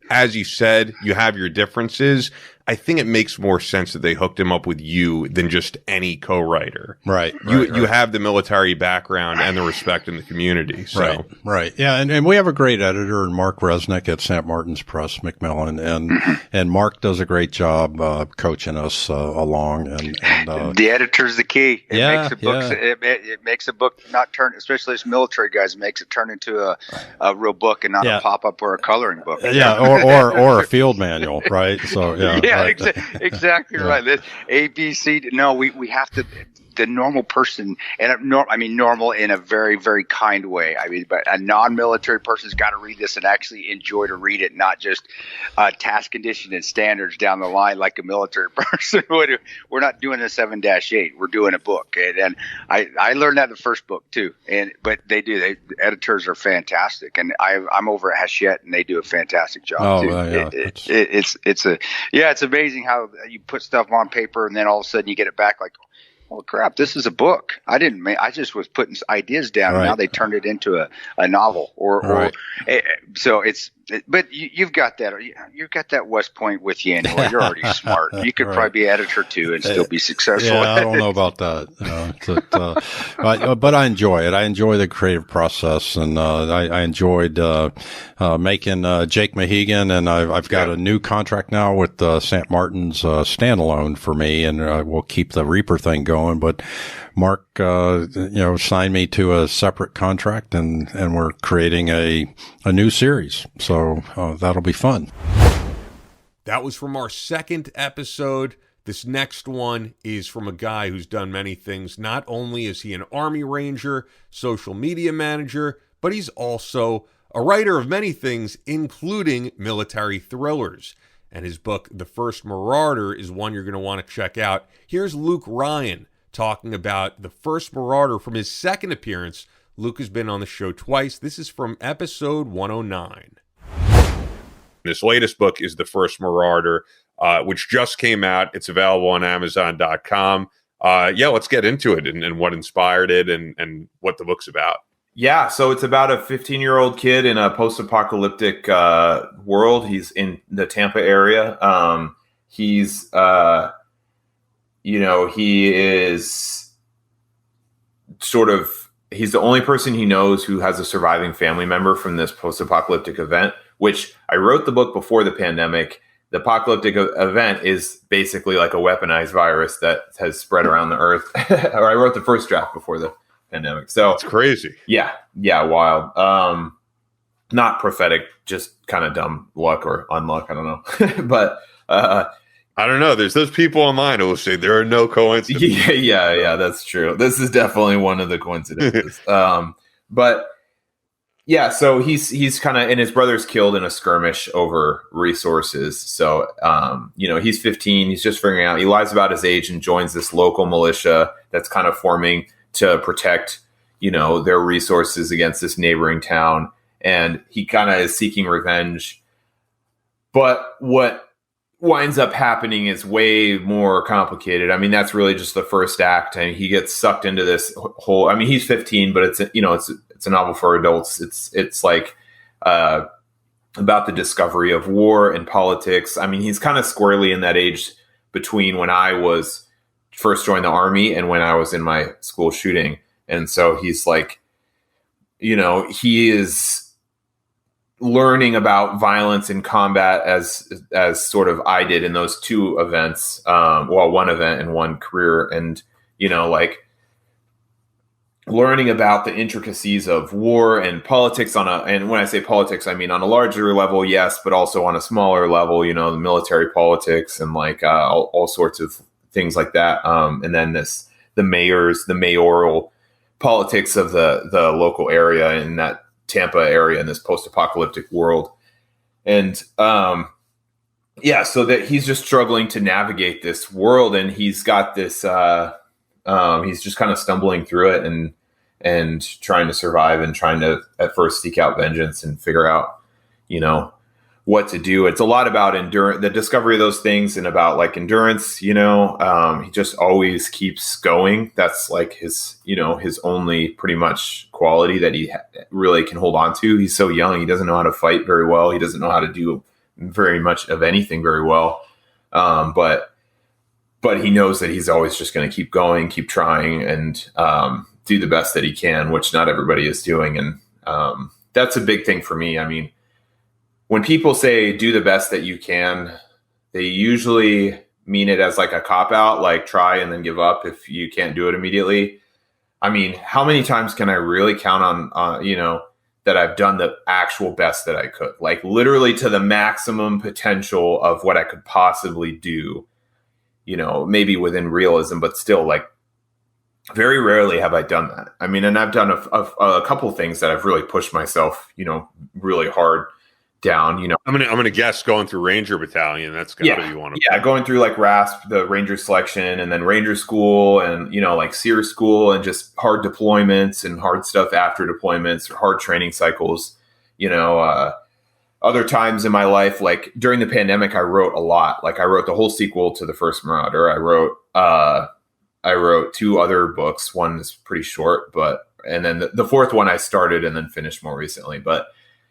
as you said, you have your differences. I think it makes more sense that they hooked him up with you than just any co-writer. Right. You have the military background and the respect in the community. So. Right. Yeah. And we have a great editor, Mark Resnick at St. Martin's Press, Macmillan, and Mark does a great job coaching us along. And the editor's the key. It makes a book not turn, especially as military guys, makes it turn into a real book and not a pop-up or a coloring book. Yeah. Or a field manual. Right. So yeah. Yeah. Exactly right. This ABC. No, we have to. The normal person, and normal in a very, very kind way. I mean, but a non-military person's got to read this and actually enjoy to read it, not just task condition and standards down the line like a military person would. We're not doing a 7-8. We're doing a book, and I learned that in the first book too. But the editors are fantastic, and I'm over at Hachette, and they do a fantastic job too. It's amazing how you put stuff on paper, and then all of a sudden you get it back like, oh crap, this is a book. I just was putting ideas down, and now they turned it into a novel so but you've got that West Point with you anyway. You're already smart. You could probably be editor too and still be successful. Yeah, I don't know about that. But I enjoy it. I enjoy the creative process, and I enjoyed making Jake Mahegan, and I've got a new contract now with St. Martin's standalone for me, and we'll keep the Reaper thing going. But Mark, signed me to a separate contract, and we're creating a new series. So that'll be fun. That was from our second episode. This next one is from a guy who's done many things. Not only is he an Army Ranger, social media manager, but he's also a writer of many things, including military thrillers. And his book, The First Marauder, is one you're going to want to check out. Here's Luke Ryan talking about The First Marauder from his second appearance. Luke has been on the show twice. This is from episode 109. This latest book is The First Marauder, which just came out. It's available on Amazon.com. Let's get into it and what inspired it and what the book's about. Yeah, so it's about a 15-year-old kid in a post-apocalyptic world. He's in the Tampa area. He is sort of, he's the only person he knows who has a surviving family member from this post-apocalyptic event, which I wrote the book before the pandemic. The apocalyptic event is basically like a weaponized virus that has spread around the earth. Or I wrote the first draft before the pandemic. So it's crazy. Yeah, wild. Not prophetic, just kind of dumb luck or unluck. I don't know. But I don't know. There's those people online who will say there are no coincidences. Yeah, that's true. This is definitely one of the coincidences. But yeah, so he's kind of, and his brother's killed in a skirmish over resources. So, he's 15. He's just figuring out. He lies about his age and joins this local militia that's kind of forming to protect, their resources against this neighboring town. And he kind of is seeking revenge. But what winds up happening is way more complicated. I mean, that's really just the first act, and he gets sucked into this whole. I mean, he's 15, but it's a novel for adults. It's like about the discovery of war and politics. I mean, he's kind of squarely in that age between when I was first joined the Army and when I was in my school shooting. And so he's like, he is learning about violence in combat as sort of I did in those two events, one event and one career, and like learning about the intricacies of war and politics and when I say politics, I mean on a larger level, yes, but also on a smaller level, the military politics and like all sorts of things like that. And then the mayoral politics of the local area in that Tampa area in this post-apocalyptic world. And so that he's just struggling to navigate this world, and he's got this he's just kind of stumbling through it and trying to survive and trying to at first seek out vengeance and figure out, what to do. It's a lot about endurance, the discovery of those things, and about like endurance, he just always keeps going. That's like his only pretty much quality that he really can hold on to. He's so young. He doesn't know how to fight very well. He doesn't know how to do very much of anything very well. But he knows that he's always just going to keep going, keep trying, and do the best that he can, which not everybody is doing. And that's a big thing for me. I mean, when people say do the best that you can, they usually mean it as like a cop-out, like try and then give up if you can't do it immediately. I mean, how many times can I really count on, that I've done the actual best that I could, like literally to the maximum potential of what I could possibly do, maybe within realism, but still like very rarely have I done that. I mean, and I've done a couple of things that I've really pushed myself, really hard down, I'm gonna guess going through Ranger Battalion, that's gotta be one of them. Going through like RASP, the Ranger selection, and then Ranger school, and like SEER school, and just hard deployments and hard stuff after deployments, hard training cycles. Other times in my life, like during the pandemic, I wrote a lot. Like I wrote the whole sequel to The First Marauder. I wrote 2 other books. One is pretty short, and then the fourth one I started and then finished more recently. But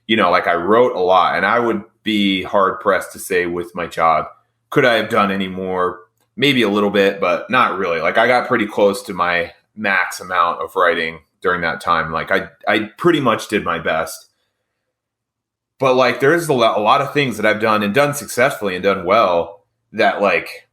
like I wrote a lot, and I would be hard pressed to say with my job, could I have done any more? Maybe a little bit, but not really. Like I got pretty close to my max amount of writing during that time. Like I pretty much did my best, but like there's a lot of things that I've done and done successfully and done well that like,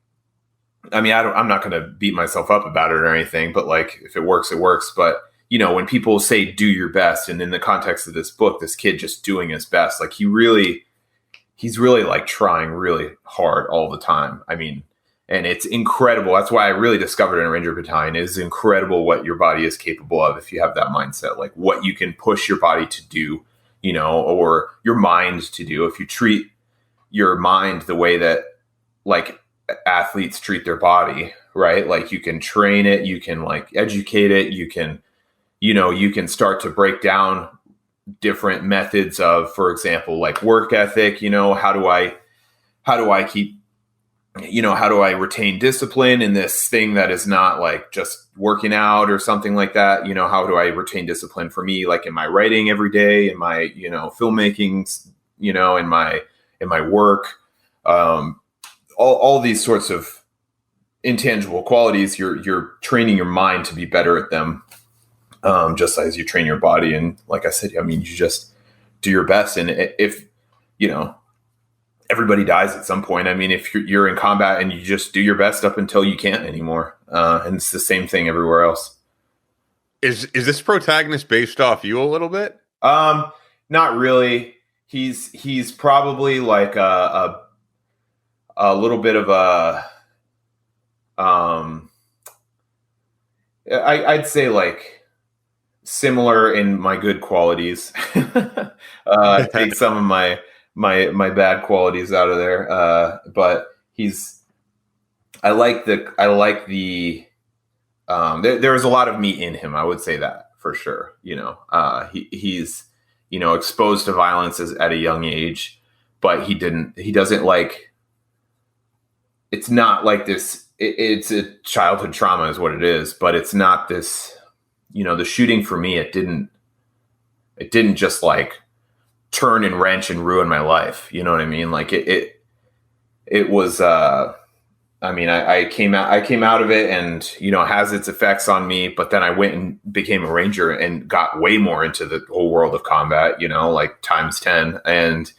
I mean, I'm not going to beat myself up about it or anything, but like if it works, it works. But when people say do your best, and in the context of this book, this kid just doing his best, like he's really like trying really hard all the time. I mean, and it's incredible. That's why I really discovered in Ranger Battalion, it is incredible what your body is capable of if you have that mindset, like what you can push your body to do, or your mind to do. If you treat your mind the way that like athletes treat their body, right? Like you can train it, you can like educate it, you can start to break down different methods of, for example, like work ethic, how do I keep, how do I retain discipline in this thing that is not like just working out or something like that? How do I retain discipline for me, like in my writing every day, in my, filmmaking, in my work, all these sorts of intangible qualities, you're training your mind to be better at them. Just as you train your body. And like I said, I mean, you just do your best. And if, everybody dies at some point. I mean, if you're in combat and you just do your best up until you can't anymore. And it's the same thing everywhere else. Is this protagonist based off you a little bit? Not really. He's probably like a little bit of I'd say like similar in my good qualities. Take some of my bad qualities out of there. But I like the there's a lot of me in him. I would say that for sure. He's exposed to violence at a young age, but he doesn't like, it's not like this. It's a childhood trauma is what it is, but it's not this, the shooting for me, it didn't just like turn and wrench and ruin my life. You know what I mean? Like it was, I came out of it and, has its effects on me, but then I went and became a ranger and got way more into the whole world of combat, like times 10. And,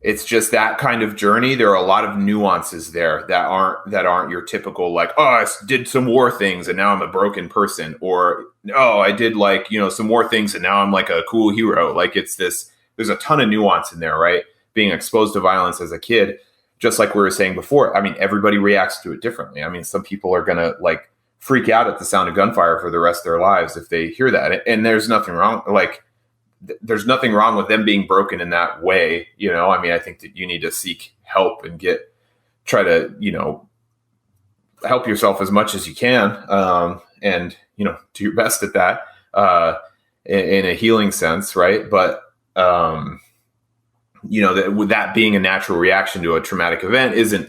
it's just that kind of journey. There are a lot of nuances there that aren't your typical, like, oh, I did some war things and now I'm a broken person, or, oh, I did some war things and now I'm like a cool hero. Like there's a ton of nuance in there, right? Being exposed to violence as a kid, just like we were saying before, everybody reacts to it differently. Some people are going to freak out at the sound of gunfire for the rest of their lives if they hear that. And there's nothing wrong. There's nothing wrong with them being broken in that way. I think that you need to seek help and try to, help yourself as much as you can. And, do your best at that, in a healing sense. Right. But, that being a natural reaction to a traumatic event isn't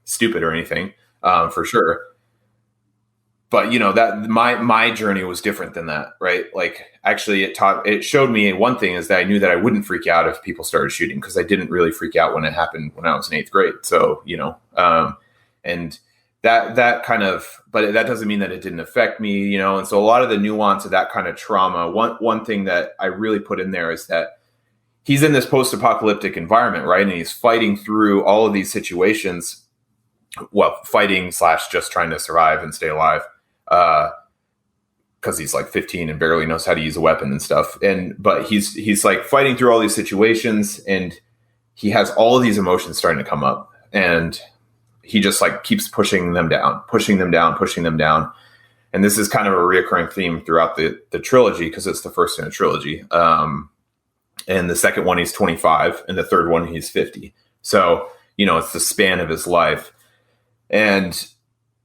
stupid or anything, for sure. But that my journey was different than that, right? Actually, it showed me one thing, is that I knew that I wouldn't freak out if people started shooting, because I didn't really freak out when it happened when I was in 8th grade. So and that kind of, but that doesn't mean that it didn't affect me, And so a lot of the nuance of that kind of trauma. One thing that I really put in there is that he's in this post-apocalyptic environment, right? And he's fighting through all of these situations. Well, fighting / just trying to survive and stay alive. Cause he's 15 and barely knows how to use a weapon and stuff. But he's fighting through all these situations, and he has all of these emotions starting to come up, and he just keeps pushing them down. And this is kind of a reoccurring theme throughout the trilogy, because it's the first in a trilogy. And the second one, he's 25, and the third one, he's 50. So, it's the span of his life. And,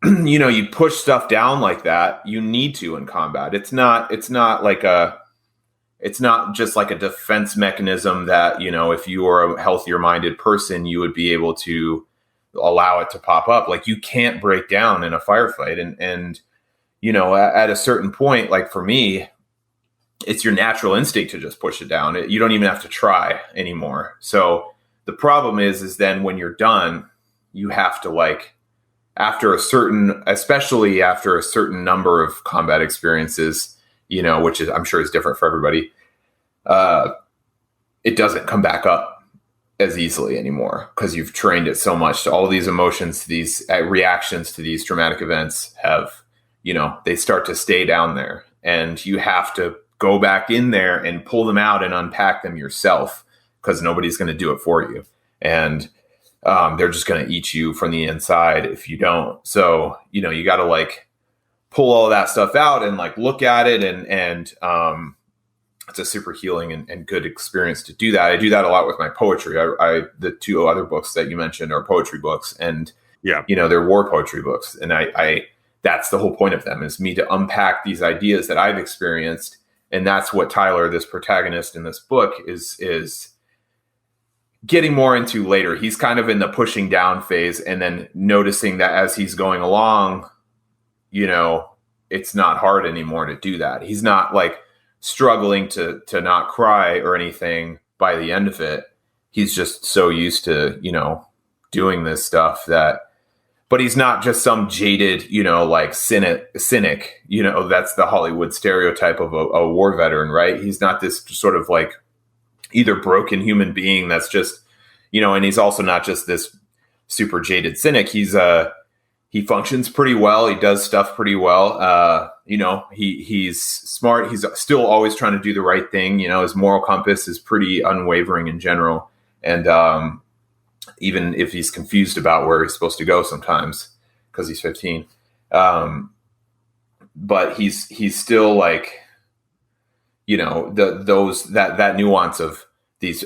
you push stuff down like that, you need to in combat. It's not just like a defense mechanism that, if you are a healthier minded person, you would be able to allow it to pop up. You can't break down in a firefight. And at a certain point, for me, it's your natural instinct to just push it down. You don't even have to try anymore. So the problem is then when you're done, you have to especially after a certain number of combat experiences, which is, I'm sure is different for everybody. It doesn't come back up as easily anymore, because you've trained it so much to all these emotions, to these reactions to these traumatic events have, they start to stay down there, and you have to go back in there and pull them out and unpack them yourself, because nobody's going to do it for you. And they're just going to eat you from the inside if you don't. So, you got to pull all that stuff out and look at it. And it's a super healing and good experience to do that. I do that a lot with my poetry. The 2 other books that you mentioned are poetry books, and they're war poetry books. And I that's the whole point of them, is me to unpack these ideas that I've experienced. And that's what Tyler, this protagonist in this book, is getting more into later. He's kind of in the pushing down phase, and then noticing that as he's going along, it's not hard anymore to do that. He's not struggling to not cry or anything by the end of it. He's just so used to, doing this stuff but he's not just some jaded, cynic, that's the Hollywood stereotype of a war veteran, right? He's not this sort of either broken human being that's just, and he's also not just this super jaded cynic. He functions pretty well. He does stuff pretty well. He's smart. He's still always trying to do the right thing. His moral compass is pretty unwavering in general. And, even if he's confused about where he's supposed to go sometimes, because he's 15. But he's still that nuance of these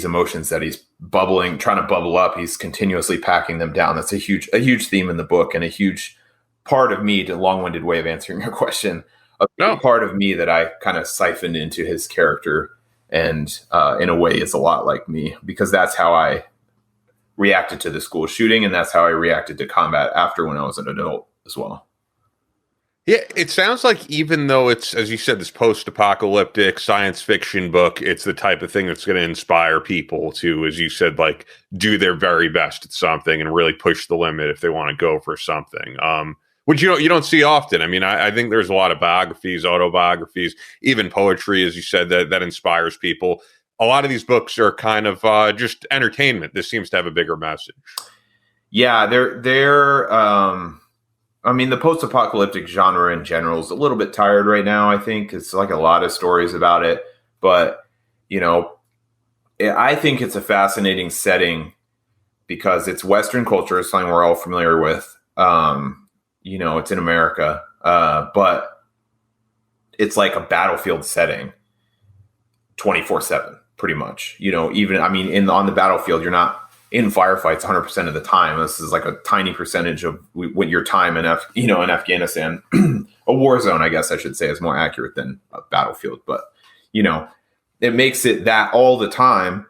emotions that he's trying to bubble up. He's continuously packing them down. That's a huge theme in the book, and a huge part of me, the long-winded way of answering your question, a part of me that I kind of siphoned into his character, and in a way is a lot like me, because that's how I reacted to the school shooting, and that's how I reacted to combat after, when I was an adult as well. Yeah, it sounds like even though it's, as you said, this post-apocalyptic science fiction book, it's the type of thing that's going to inspire people to, as you said, like do their very best at something and really push the limit if they want to go for something. Which you don't see often. I mean, I think there's a lot of biographies, autobiographies, even poetry, as you said, that inspires people. A lot of these books are kind of just entertainment. This seems to have a bigger message. Yeah, they're I mean, the post-apocalyptic genre in general is a little bit tired right now, I think. It's like a lot of stories about it. But, I think it's a fascinating setting because it's Western culture, it's something we're all familiar with. It's in America. But it's like a battlefield setting 24/7, pretty much. On the battlefield, you're not in firefights 100% of the time. This is like a tiny percentage of what your time in Afghanistan, a war zone, I guess I should say, is more accurate than a battlefield. But, it makes it that all the time.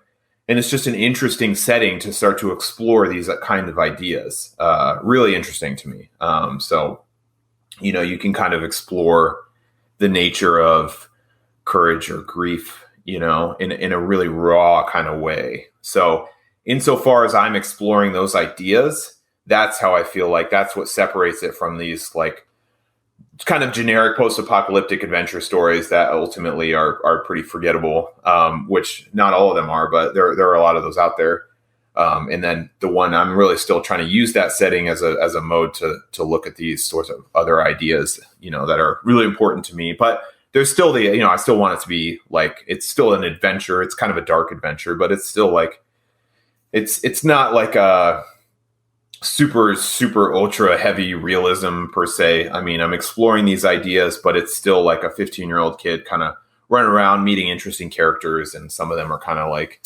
And it's just an interesting setting to start to explore these kind of ideas. Really interesting to me. You can kind of explore the nature of courage or grief, in a really raw kind of way. So, insofar as I'm exploring those ideas, that's how I feel like that's what separates it from these like kind of generic post-apocalyptic adventure stories that ultimately are pretty forgettable, which not all of them are, but there are a lot of those out there. And then the one I'm really still trying to use that setting as a mode to look at these sorts of other ideas, that are really important to me. But there's still I still want it to be like, it's still an adventure. It's kind of a dark adventure, but it's still like, it's not like a super, super ultra heavy realism per se. I mean, I'm exploring these ideas, but it's still like a 15-year-old kid kind of running around meeting interesting characters. And some of them are kind of like,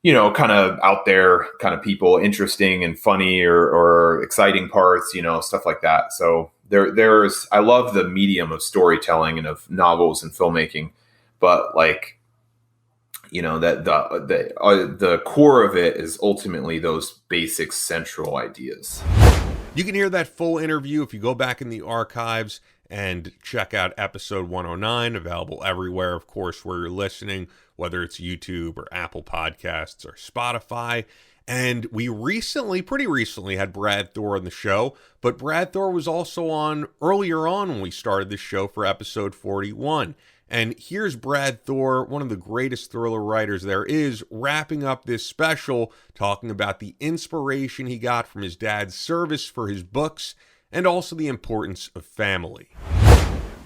kind of out there kind of people, interesting and funny or exciting parts, stuff like that. So I love the medium of storytelling and of novels and filmmaking, but like, that the core of it is ultimately those basic central ideas. You can hear that full interview if you go back in the archives and check out episode 109, available everywhere, of course, where you're listening, whether it's YouTube or Apple Podcasts or Spotify. And we pretty recently had Brad Thor on the show, but Brad Thor was also on earlier on when we started the show for episode 41. And here's Brad Thor, one of the greatest thriller writers there is, wrapping up this special, talking about the inspiration he got from his dad's service for his books, and also the importance of family.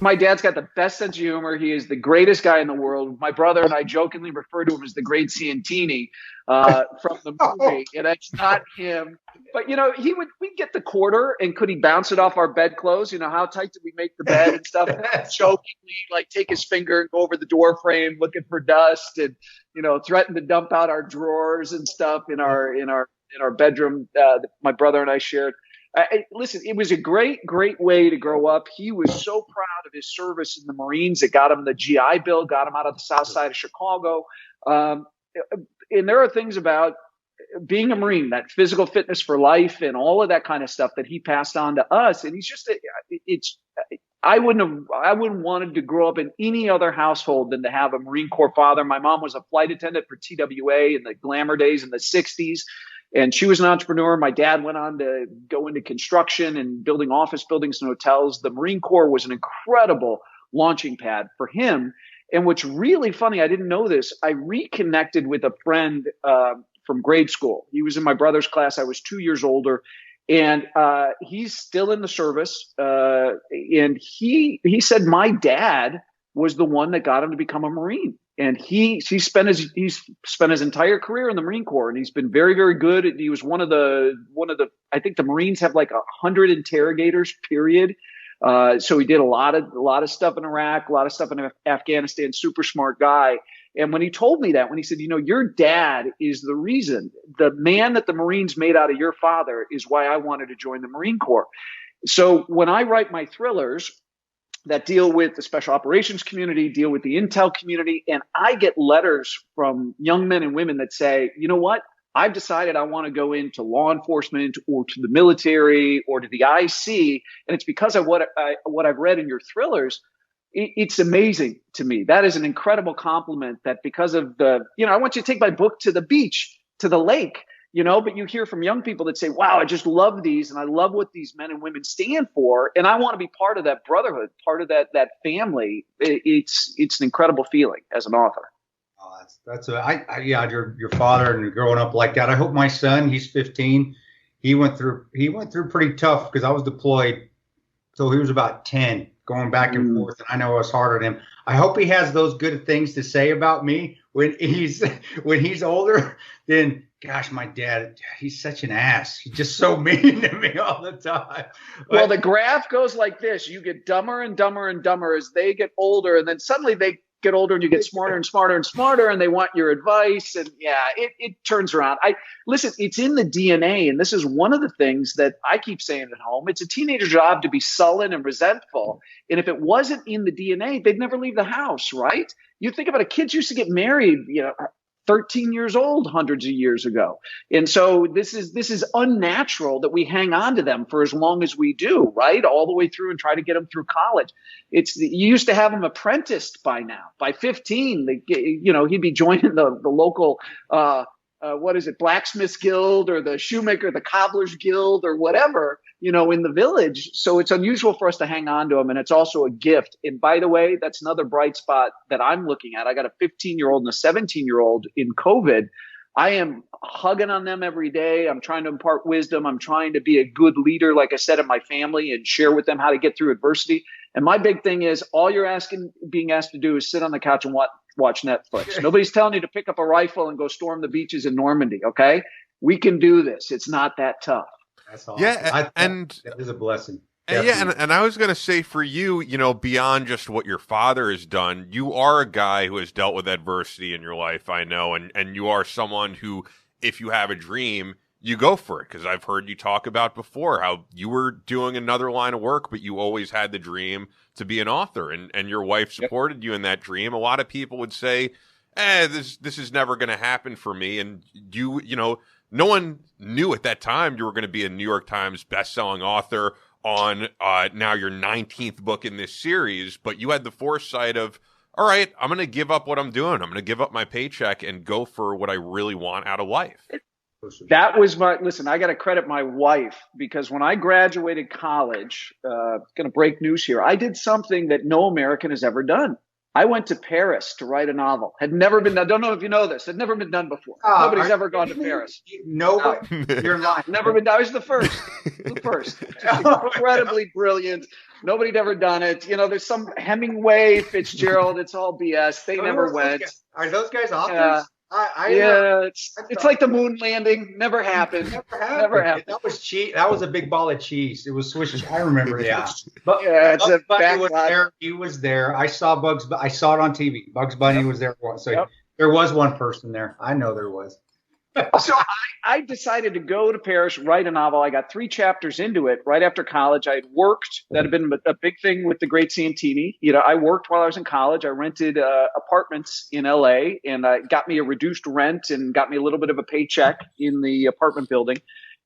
My dad's got the best sense of humor. He is the greatest guy in the world. My brother and I jokingly refer to him as the great Ciantini from the movie. And it's not him. But, we'd get the quarter and could he bounce it off our bedclothes? How tight did we make the bed and stuff? Jokingly, like take his finger and go over the door frame looking for dust and, threaten to dump out our drawers and stuff in our bedroom my brother and I shared. Listen, it was a great, great way to grow up. He was so proud of his service in the Marines. It got him the GI Bill, got him out of the south side of Chicago. And there are things about being a Marine, that physical fitness for life and all of that kind of stuff that he passed on to us. And he's just, I wouldn't wanted to grow up in any other household than to have a Marine Corps father. My mom was a flight attendant for TWA in the glamour days in the 60s. And she was an entrepreneur. My dad went on to go into construction and building office buildings and hotels. The Marine Corps was an incredible launching pad for him. And what's really funny, I didn't know this, I reconnected with a friend from grade school. He was in my brother's class. I was 2 years older. And he's still in the service. And he said my dad was the one that got him to become a Marine. And he's spent his entire career in the Marine Corps, and he's been very, very good. He was one of the I think the Marines have like 100 interrogators, period. So he did a lot of stuff in Iraq, a lot of stuff in Afghanistan. Super smart guy. And when he told me that, when he said, your dad is the reason, the man that the Marines made out of your father is why I wanted to join the Marine Corps. So when I write my thrillers that deal with the special operations community, deal with the intel community, and I get letters from young men and women that say, you know what? I've decided I want to go into law enforcement or to the military or to the IC. And it's because of what I've read in your thrillers. It's amazing to me. That is an incredible compliment that because of I want you to take my book to the beach, to the lake, but you hear from young people that say, wow, I just love these. And I love what these men and women stand for. And I want to be part of that brotherhood, part of that family. It's an incredible feeling as an author. Your father and growing up like that. I hope my son, he's 15. He went through pretty tough because I was deployed till he was about 10. Going back and forth, and I know I was hard on him. I hope he has those good things to say about me when he's older. Then, gosh, my dad, he's such an ass. He's just so mean to me all the time. Well, the graph goes like this: you get dumber and dumber and dumber as they get older, and then suddenly they get older and you get smarter and smarter and smarter, and they want your advice. And it turns around. Listen, it's in the DNA, and this is one of the things that I keep saying at home. It's a teenager's job to be sullen and resentful, and if it wasn't in the DNA, they'd never leave the house, right? You think about it, kids used to get married, 13 years old hundreds of years ago. And so this is unnatural that we hang on to them for as long as we do, right? All the way through and try to get them through college. You used to have them apprenticed by now. By 15, he'd be joining the local, blacksmith's guild or the shoemaker, the cobbler's guild or whatever, in the village. So it's unusual for us to hang on to them. And it's also a gift. And by the way, that's another bright spot that I'm looking at. I got a 15-year-old and a 17-year-old in COVID. I am hugging on them every day. I'm trying to impart wisdom. I'm trying to be a good leader, like I said, in my family and share with them how to get through adversity. And my big thing is all you're being asked to do is sit on the couch and watch Netflix. Nobody's telling you to pick up a rifle and go storm the beaches in Normandy. Okay. We can do this. It's not that tough. That's awesome. Yeah. And that is a blessing. And I was going to say for you, beyond just what your father has done, you are a guy who has dealt with adversity in your life, I know, and you are someone who, if you have a dream, you go for it. Because I've heard you talk about before how you were doing another line of work, but you always had the dream to be an author, and your wife supported you in that dream. A lot of people would say, this is never going to happen for me. And no one knew at that time you were going to be a New York Times bestselling author on now your 19th book in this series, but you had the foresight of, all right, I'm going to give up what I'm doing. I'm going to give up my paycheck and go for what I really want out of life. That was listen, I got to credit my wife because when I graduated college, going to break news here, I did something that no American has ever done. I went to Paris to write a novel. Had never been done. Don't know if you know this. Had never been done before. Nobody's ever gone to Paris. No, you're lying. Never been done. I was the first. Incredibly brilliant. Nobody'd ever done it. There's some Hemingway, Fitzgerald. It's all BS. They never went. Are those guys authors? It's like the moon landing. Never happened. Never happened. That was cheese. That was a big ball of cheese. It was Swiss. I remember. Yeah. But it's Bugs Bunny was there. He was there. I saw I saw it on TV. Bugs Bunny was there once. So there was one person there. I know there was. So I decided to go to Paris, write a novel. I got 3 chapters into it right after college. I had worked. That had been a big thing with the great Santini. I worked while I was in college. I rented apartments in LA and got me a reduced rent and got me a little bit of a paycheck in the apartment building.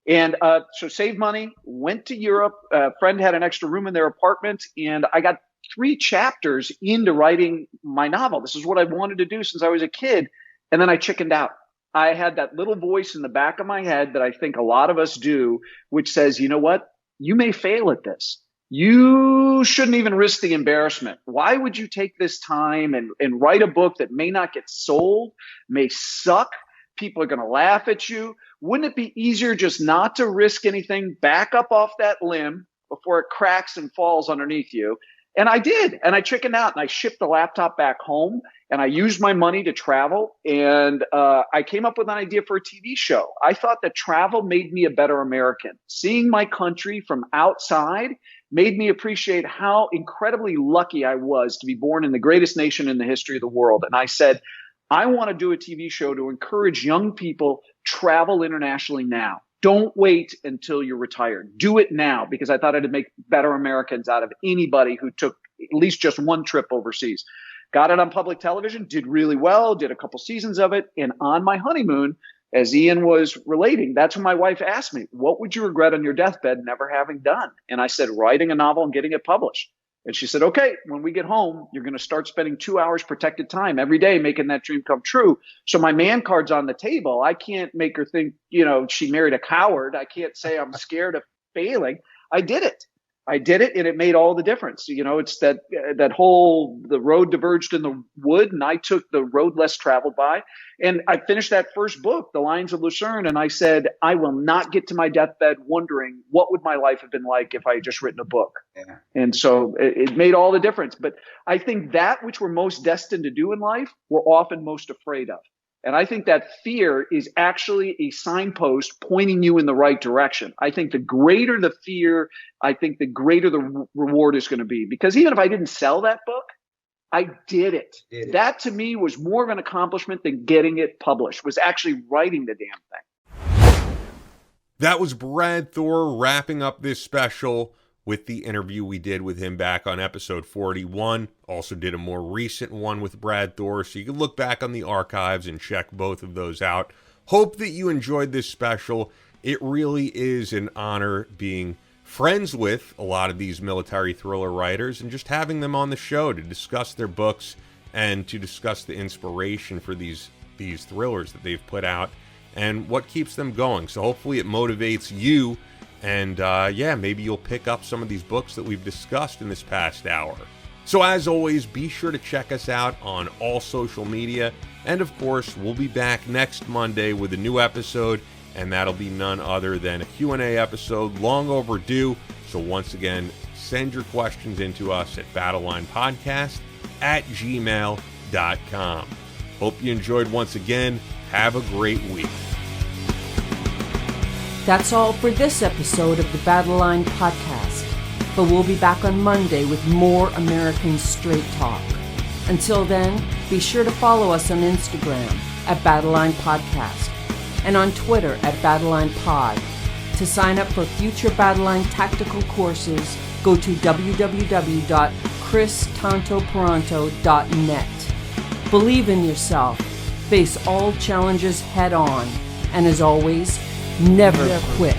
And so saved money, went to Europe. A friend had an extra room in their apartment and I got 3 chapters into writing my novel. This is what I wanted to do since I was a kid. And then I chickened out. I had that little voice in the back of my head that I think a lot of us do, which says, you know what? You may fail at this. You shouldn't even risk the embarrassment. Why would you take this time and write a book that may not get sold, may suck? People are going to laugh at you. Wouldn't it be easier just not to risk anything, back up off that limb before it cracks and falls underneath you? And I did. And I chickened out and I shipped the laptop back home and I used my money to travel. And I came up with an idea for a TV show. I thought that travel made me a better American. Seeing my country from outside made me appreciate how incredibly lucky I was to be born in the greatest nation in the history of the world. And I said, I want to do a TV show to encourage young people travel internationally now. Don't wait until you're retired. Do it now because I thought it'd make better Americans out of anybody who took at least just one trip overseas. Got it on public television, did really well, did a couple seasons of it. And on my honeymoon, as Ian was relating, that's when my wife asked me, what would you regret on your deathbed never having done? And I said, writing a novel and getting it published. And she said, okay, when we get home, you're going to start spending 2 hours protected time every day making that dream come true. So my man card's on the table. I can't make her think, she married a coward. I can't say I'm scared of failing. I did it. And it made all the difference. It's that whole, the road diverged in the wood, and I took the road less traveled by. And I finished that first book, The Lions of Lucerne, and I said, I will not get to my deathbed wondering what would my life have been like if I had just written a book. Yeah. And so it made all the difference. But I think that which we're most destined to do in life, we're often most afraid of. And I think that fear is actually a signpost pointing you in the right direction. I think the greater the fear, I think the greater the reward is going to be. Because even if I didn't sell that book, I did it. That to me was more of an accomplishment than getting it published, was actually writing the damn thing. That was Brad Thor wrapping up this special with the interview we did with him back on episode 41. Also did a more recent one with Brad Thor, so you can look back on the archives and check both of those out. Hope that you enjoyed this special. It really is an honor being friends with a lot of these military thriller writers and just having them on the show to discuss their books and to discuss the inspiration for these thrillers that they've put out and what keeps them going. So hopefully it motivates you. And maybe you'll pick up some of these books that we've discussed in this past hour. So as always, be sure to check us out on all social media. And of course, we'll be back next Monday with a new episode. And that'll be none other than a Q&A episode, long overdue. So once again, send your questions into us at battlelinepodcast@gmail.com. Hope you enjoyed once again. Have a great week. That's all for this episode of the Battleline Podcast, but we'll be back on Monday with more American Straight Talk. Until then, be sure to follow us on Instagram at Battleline Podcast and on Twitter at Battleline Pod. To sign up for future Battleline tactical courses, go to www.christantoparanto.net. Believe in yourself, face all challenges head on, and as always, never quit.